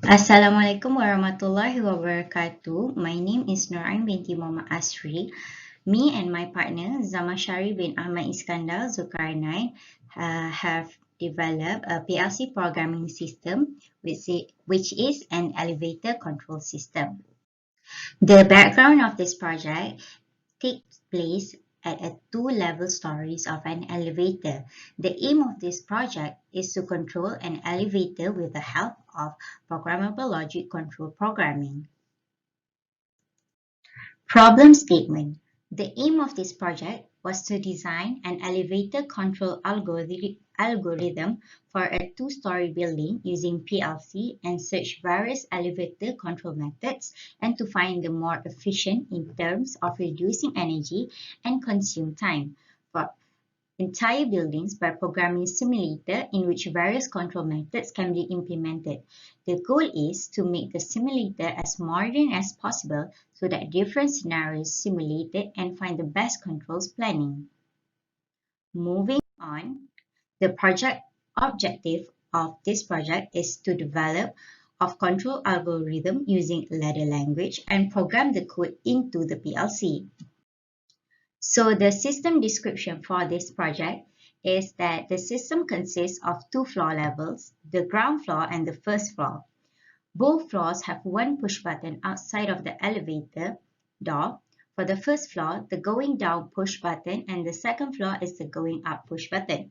Assalamualaikum warahmatullahi wabarakatuh. My name is Norain binti Muhammad Asri. Me and my partner Zamashari bin Ahmad Iskandar Zulkarnain have developed a PLC programming system which is an elevator control system. The background of this project takes place at a two-level stories of an elevator. The aim of this project is to control an elevator with the help of programmable logic control programming. Problem statement. The aim of this project was to design an elevator control algorithm for a two-story building using PLC and search various elevator control methods and to find the more efficient in terms of reducing energy and consume time for entire buildings by programming simulator in which various control methods can be implemented. The goal is to make the simulator as modern as possible so that different scenarios simulated and find the best controls planning. Moving on, the project objective of this project is to develop of control algorithm using ladder language and program the code into the PLC. So the system description for this project is that the system consists of two floor levels, the ground floor and the first floor. Both floors have one push button outside of the elevator door. For the first floor, the going down push button and the second floor is the going up push button.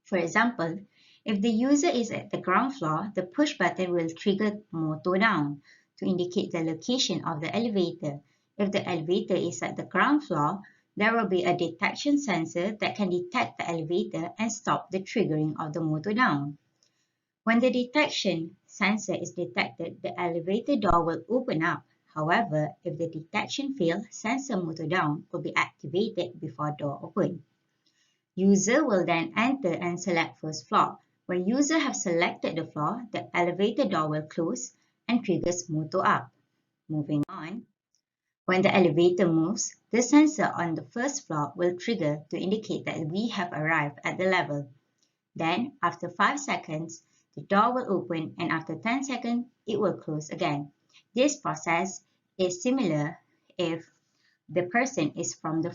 For example, if the user is at the ground floor, the push button will trigger motor down to indicate the location of the elevator. If the elevator is at the ground floor, there will be a detection sensor that can detect the elevator and stop the triggering of the motor down. When the detection sensor is detected, the elevator door will open up. However, if the detection fails, sensor motor down will be activated before door open. User will then enter and select first floor. When user have selected the floor, the elevator door will close and triggers motor up. Moving on. When the elevator moves, the sensor on the first floor will trigger to indicate that we have arrived at the level. Then, after 5 seconds, the door will open and after 10 seconds, it will close again. This process is similar if the person is from the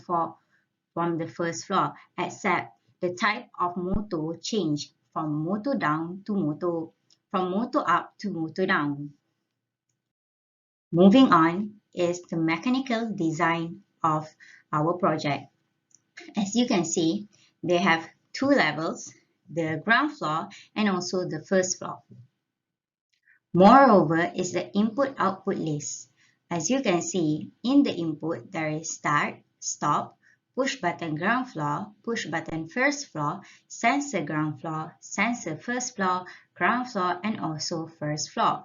first floor, except the type of motor change from motor up to motor down. Moving on is the mechanical design of our project. As you can see, they have two levels, the ground floor and also the first floor. Moreover is the input-output list. As you can see, in the input, there is start, stop, push button ground floor, push button first floor, sensor ground floor, sensor first floor, ground floor, and also first floor.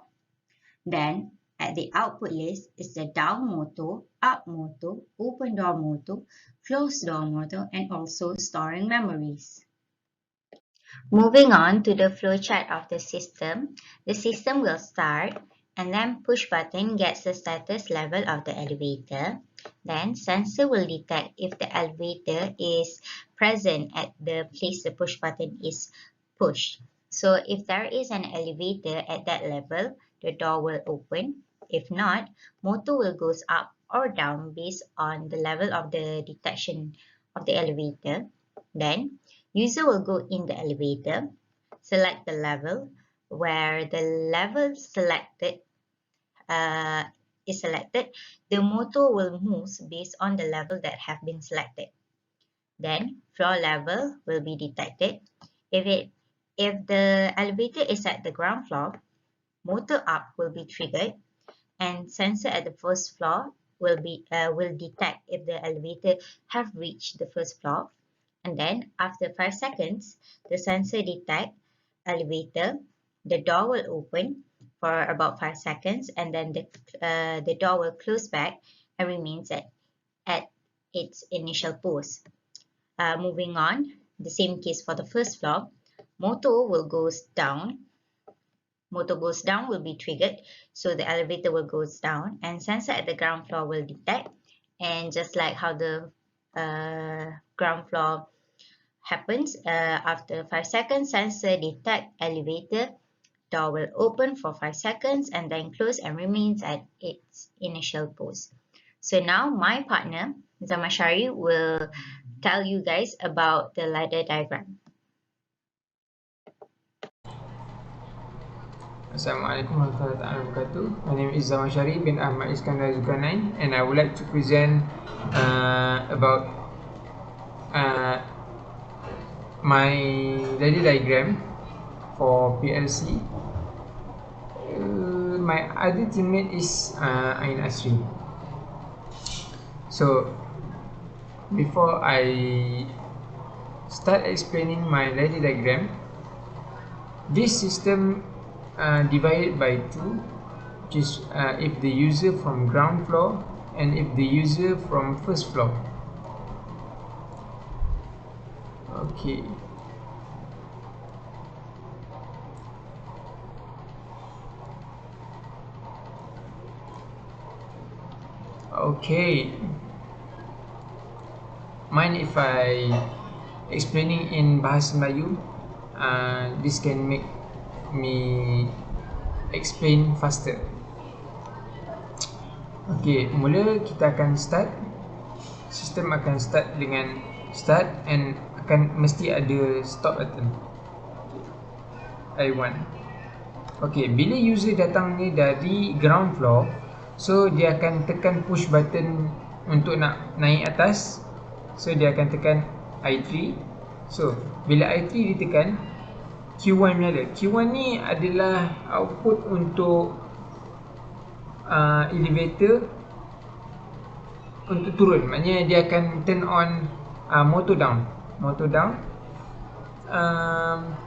Then, at the output list is the down motor, up motor, open door motor, closed door motor, and also storing memories. Moving on to the flowchart of the system will start and then push button gets the status level of the elevator. Then sensor will detect if the elevator is present at the place the push button is pushed. So if there is an elevator at that level, the door will open. If not, motor will goes up or down based on the level of the detection of the elevator. Then user will go in the elevator, select the level. Where the level selected is selected, the motor will move based on the level that have been selected. Then floor level will be detected. If the elevator is at the ground floor, motor up will be triggered, and sensor at the first floor will detect if the elevator have reached the first floor. And then after 5 seconds, the sensor detect elevator, the door will open for about 5 seconds and then the door will close back and remains at its initial pose. Moving on, the same case for the first floor, motor goes down will be triggered, so the elevator will goes down and sensor at the ground floor will detect, and just like how the ground floor happens, after 5 seconds sensor detect elevator Door will open for 5 seconds and then close and remains at its initial pose. So now my partner, Zamashari, will tell you guys about the ladder diagram. Assalamualaikum warahmatullahi wabarakatuh. My name is Zamashari bin Ahmad Iskandar Zulkarnain, and I would like to present about my ladder diagram for PLC. My other teammate is Ain Asri. So before I start explaining my ladder diagram, this system divided by two, which is if the user from ground floor and if the user from first floor. Okay. Okay. Mind if I explaining in bahasa Melayu? This can make me explain faster. Okay, mula kita akan start. Sistem akan start dengan start and akan mesti ada stop button. I1. Okay, bila user datang ni dari ground floor, so dia akan tekan push button untuk nak naik atas. So dia akan tekan I3. So bila I3 ditekan, Q1 menyala. Q1 ni adalah output untuk elevator untuk turun. Maknanya dia akan turn on motor down. Motor down.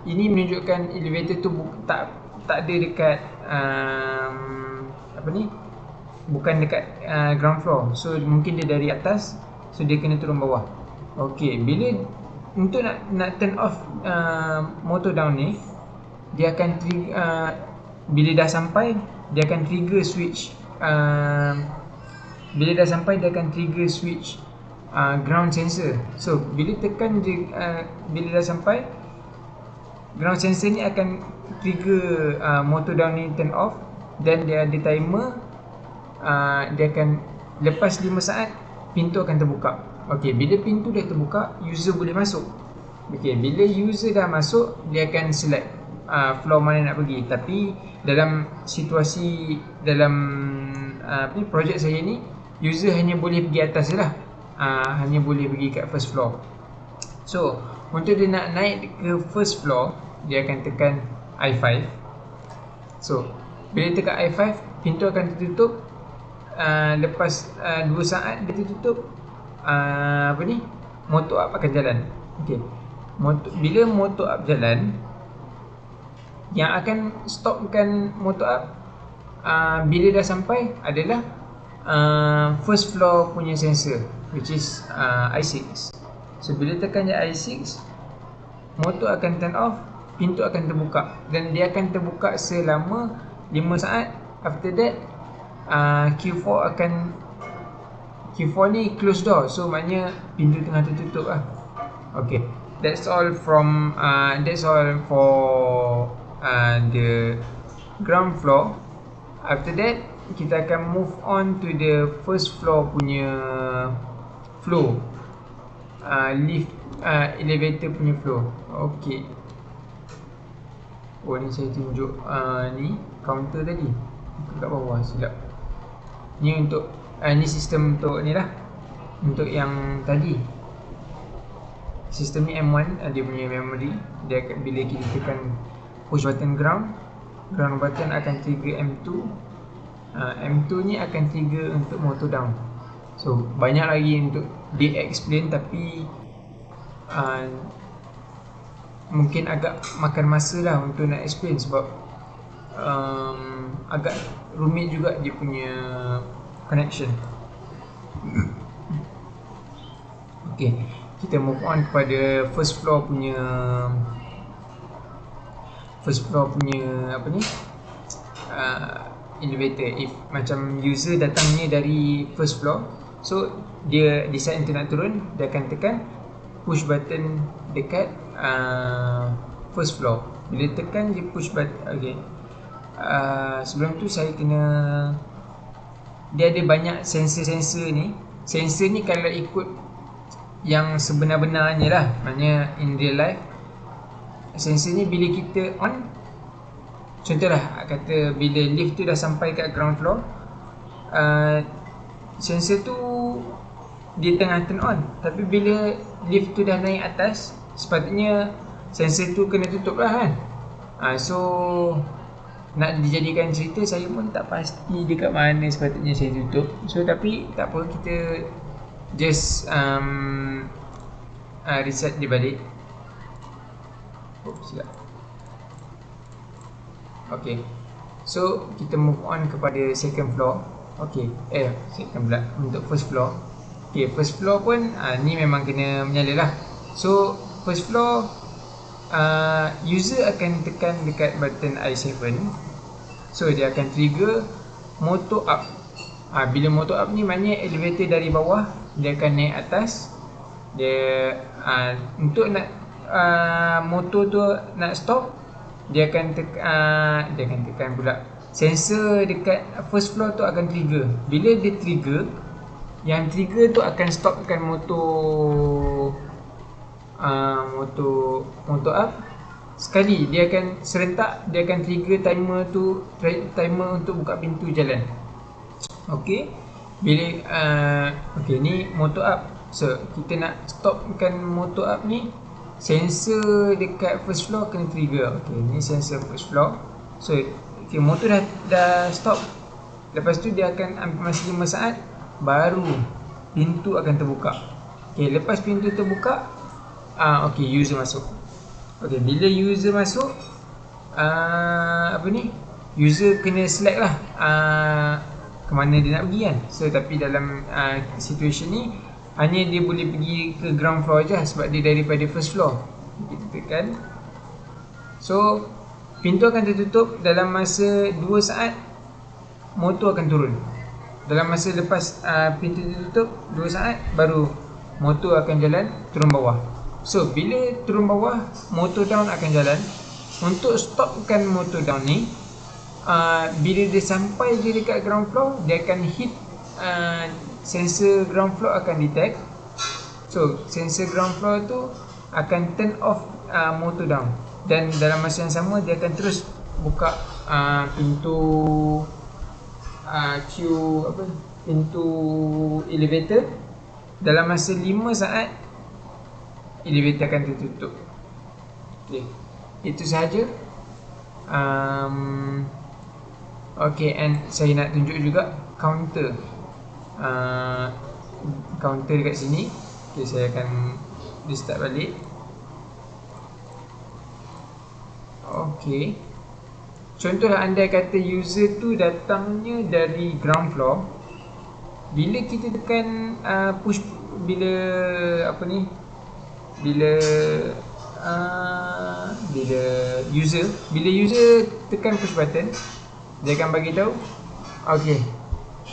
Ini menunjukkan elevator tu tak ada dekat apa ni? Bukan dekat ground floor. So mungkin dia dari atas, so dia kena turun bawah. Okey, bila untuk nak turn off motor down ni, dia akan bila dah sampai, dia akan trigger switch. Bila dah sampai, dia akan trigger switch ground sensor. So bila tekan je, bila dah sampai, ground sensor ni akan trigger motor down ni turn off. Dan dia ada timer. Dia akan lepas 5 saat, pintu akan terbuka. Okey, bila pintu dah terbuka, user boleh masuk. Okey, bila user dah masuk, dia akan select floor mana nak pergi. Tapi dalam situasi dalam projek saya ni, user hanya boleh pergi atas je lah. Hanya boleh pergi kat first floor. So untuk dia nak naik ke first floor, dia akan tekan I5. So bila tekan I5, pintu akan tertutup. Lepas 2 saat dia tertutup, apa ni, motor up akan jalan. Okey, bila motor up jalan, yang akan stopkan motor up bila dah sampai adalah first floor punya sensor, which is I6. So bila tekan je I6, motor akan turn off, pintu akan terbuka, dan dia akan terbuka selama 5 saat. After that, Q4 ni close door, so maknanya pintu tengah tertutup lah. Okay, that's all for the ground floor. After that, kita akan move on to the first floor punya flow, lift, elevator punya flow. Okay. Oh, ni saya tunjuk ni counter tadi kat bawah, silap. Ni untuk ni sistem untuk ni lah, untuk yang tadi. Sistem ni M1, dia punya memory. Dia akan, bila kita tekan push button ground button akan trigger M2. M2 ni akan trigger untuk motor down. So banyak lagi untuk di explain, tapi mungkin agak makan masa lah untuk nak explain, sebab agak rumit juga dia punya connection. Okay, kita move on kepada first floor punya apa ni, elevator. If macam user datangnya dari first floor, so dia decide untuk nak turun, dia akan tekan push button dekat first floor. Bila tekan je push button, okay, sebelum tu saya kena, dia ada banyak sensor-sensor ni. Sensor ni kalau ikut yang sebenar-benarnya lah, maknanya in real life, sensor ni bila kita on, contohlah kata bila lift tu dah sampai kat ground floor, sensor tu dia tengah turn on, tapi bila lift tu dah naik atas, sepatutnya sensor tu kena tutup lah kan. So nak dijadikan cerita, saya pun tak pasti dekat mana sepatutnya saya tutup. So tapi tak apa, kita just reset dia balik. Silap. Okay, so kita move on kepada second floor. Okay, second pula, untuk first floor. Okay, first floor pun ni memang kena menyala lah. So first floor, user akan tekan dekat button I7. So dia akan trigger motor up. Bila motor up ni maknanya elevator dari bawah dia akan naik atas. Dia untuk nak motor tu nak stop, dia akan tekan pula sensor dekat first floor tu akan trigger. Bila dia trigger, yang trigger tu akan stopkan motor up. Sekali dia akan serentak, dia akan trigger timer untuk buka pintu jalan. Okey, bila okey, ni motor up. So kita nak stopkan motor up ni, sensor dekat first floor kena trigger. Okey, ni sensor first floor. So okay, motor dah stop. Lepas tu dia akan ambil masa 5 saat, baru pintu akan terbuka. Okey, lepas pintu terbuka, okey, user masuk. Okey, bila user masuk, user kena select lah ke mana dia nak pergi kan. So tapi dalam situation ni, hanya dia boleh pergi ke ground floor je sebab dia daripada first floor. Kita tekan. So pintu akan tertutup dalam masa 2 saat, motor akan turun. Dalam masa lepas pintu tertutup 2 saat, baru motor akan jalan turun bawah. So bila turun bawah, motor down akan jalan. Untuk stopkan motor down ni, bila dia sampai je dekat ground floor, dia akan hit sensor ground floor akan detect. So sensor ground floor tu akan turn off motor down. Dan dalam masa yang sama, dia akan terus buka pintu pintu elevator. Dalam masa 5 saat, elevator akan tertutup. Okay, itu sahaja. Okay, and saya nak tunjuk juga counter. Counter dekat sini. Okay, saya akan restart balik. Okay, contohlah andai kata user tu datangnya dari ground floor. Bila kita tekan push, bila user tekan push button, dia akan bagi tahu, okay,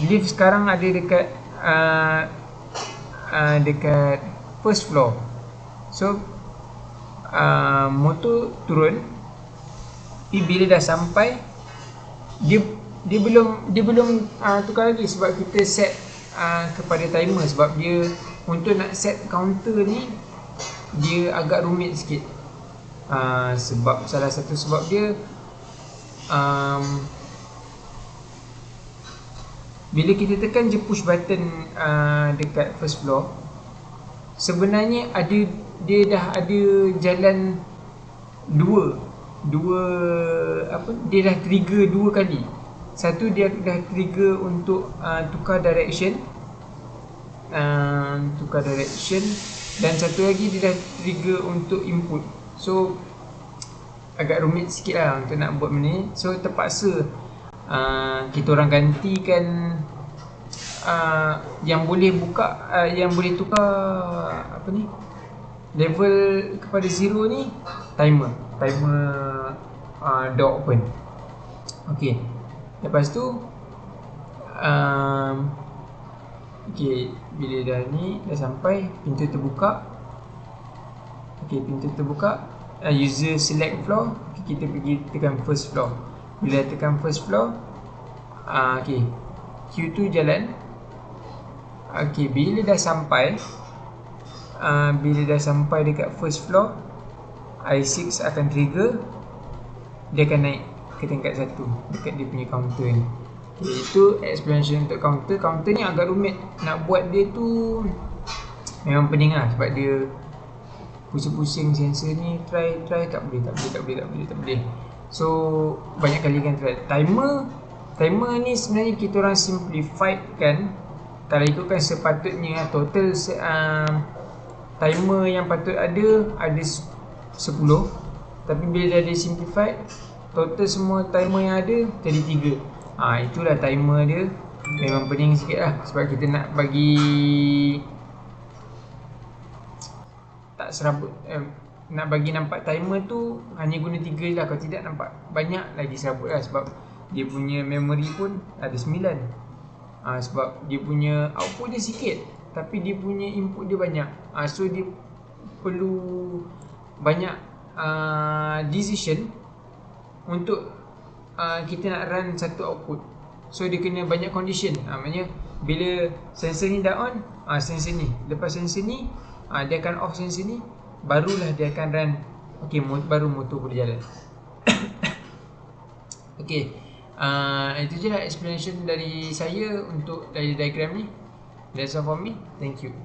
lift sekarang ada dekat dekat first floor. So motor turun, tapi bila dah sampai, dia belum tukar lagi sebab kita set kepada timer. Sebab dia untuk nak set counter ni, dia agak rumit sikit. Sebab salah satu sebab dia, bila kita tekan je push button dekat first floor, sebenarnya dia dah ada jalan dia dah trigger 2 kali. Satu, dia dah trigger untuk tukar direction, dan satu lagi dia dah trigger untuk input. So agak rumit sikit lah untuk nak buat benda ni. So terpaksa kita orang gantikan yang boleh buka, yang boleh tukar level kepada 0 ni, timer door open. Okay, lepas tu okay, bila dah sampai, pintu terbuka. Okay, pintu terbuka, user select floor, kita pergi tekan first floor. Bila tekan first floor, okay, Q2 jalan. Okay, bila dah sampai dekat first floor, I6 akan trigger. Dia akan naik ke tingkat 1 dekat dia punya counter ni. Itu explanation untuk counter. Counter ni agak rumit. Nak buat dia tu memang pening lah, sebab dia pusing-pusing sensor ni. Try tak boleh. So banyak kali kan try. Timer ni sebenarnya kita orang simplified kan. Kalau ikutkan sepatutnya total timer yang patut ada 10. Tapi bila dah di simplified, total semua timer yang ada jadi 3. Itulah timer dia. Memang pening sikit lah, sebab kita nak bagi tak serabut, nak bagi nampak timer tu hanya guna 3 je lah. Kalau tidak nampak banyak lagi serabut lah, sebab dia punya memory pun ada 9. Sebab dia punya output dia sikit, tapi dia punya input dia banyak. So dia perlu banyak decision untuk kita nak run satu output. So dia kena banyak condition. Maknanya bila sensor ni dah on, sensor ni, lepas sensor ni dia akan off sensor ni, barulah dia akan run. Okay, baru motor boleh jalan. Okay, itu je lah explanation dari saya untuk dari diagram ni. That's all for me. Thank you.